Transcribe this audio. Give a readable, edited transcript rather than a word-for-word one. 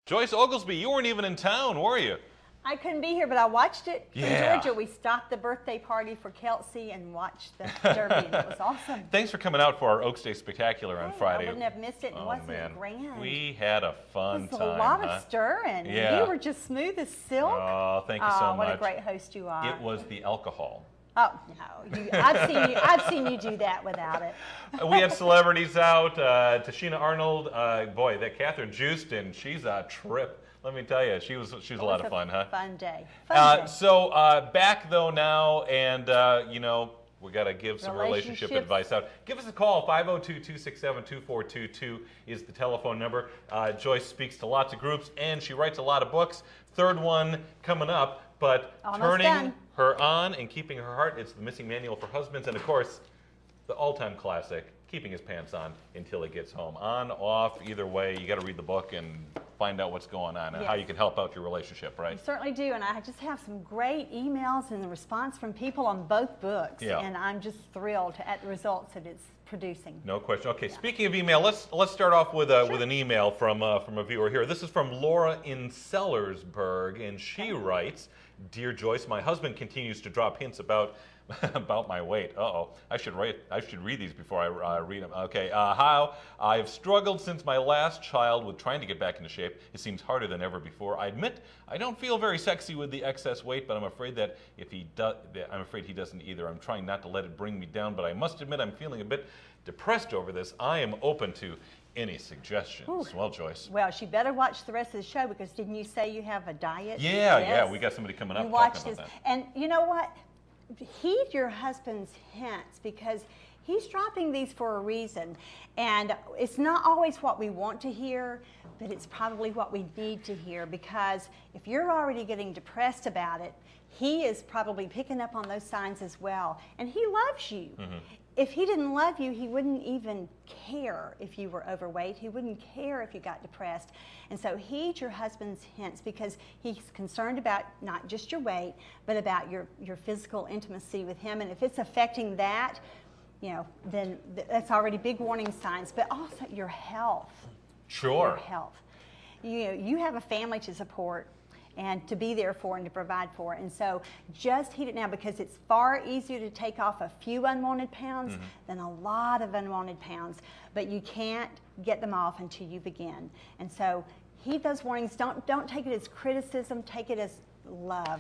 Joyce Oglesby, you weren't even in town, were you? I couldn't be here, but I watched it from Yeah. Georgia. We stopped the birthday party for Kelsey and watched the Derby, and it was awesome. Thanks for coming out for our Oaks Day Spectacular on Friday. I wouldn't have missed it, and wasn't it grand? We had a fun It was time. a lot of stirring. Yeah. You were just smooth as silk. Oh, thank you so much. What a great host you are. It was the alcohol. Oh no, I've seen you do that without it. We had celebrities out. Tashina Arnold, boy, that Catherine Houston, she's a trip. Let me tell you, she was a lot of fun, huh? Fun day. So back though now, and you know, we got to give some relationship advice out. Give us a call. 502-267-2422 is the telephone number. Joyce speaks to lots of groups, and she writes a lot of books. Third one coming up, but almost turning done. her on and keeping her heart. It's the Missing Manual for Husbands, and of course, the all-time classic, Keeping His Pants On Until He Gets Home. On, off, either way, you got to read the book and find out what's going on and how you can help out your relationship, right? You certainly do, and I just have some great emails and the response from people on both books, and I'm just thrilled at the results that it's producing. No question. Okay, speaking of email, let's start off with with an email from a viewer here. This is from Laura in Sellersburg, and she writes, "Dear Joyce, my husband continues to drop hints about my weight." I should read these before I read them. Okay, how I have struggled since my last child with trying to get back into shape. It seems harder than ever before. I admit I don't feel very sexy with the excess weight, but I'm afraid that if he does, I'm afraid he doesn't either. I'm trying not to let it bring me down, but I must admit I'm feeling a bit depressed over this. I am open to any suggestions. Ooh. Well, Joyce. Well, she better watch the rest of the show, because didn't you say you have a diet? Yeah, we got somebody coming up talking about that. And you know what? Heed your husband's hints, because he's dropping these for a reason. And it's not always what we want to hear, but it's probably what we need to hear, because if you're already getting depressed about it, he is probably picking up on those signs as well. And he loves you. Mm-hmm. If he didn't love you, he wouldn't even care if you were overweight. He wouldn't care if you got depressed. And so heed your husband's hints, because he's concerned about not just your weight, but about your physical intimacy with him. And if it's affecting that, you know, then that's already big warning signs. But also your health. Sure. Your health. You have a family to support and to be there for and to provide for. And so just heed it now, because it's far easier to take off a few unwanted pounds than a lot of unwanted pounds. But you can't get them off until you begin. And so heed those warnings. Don't take it as criticism, take it as love.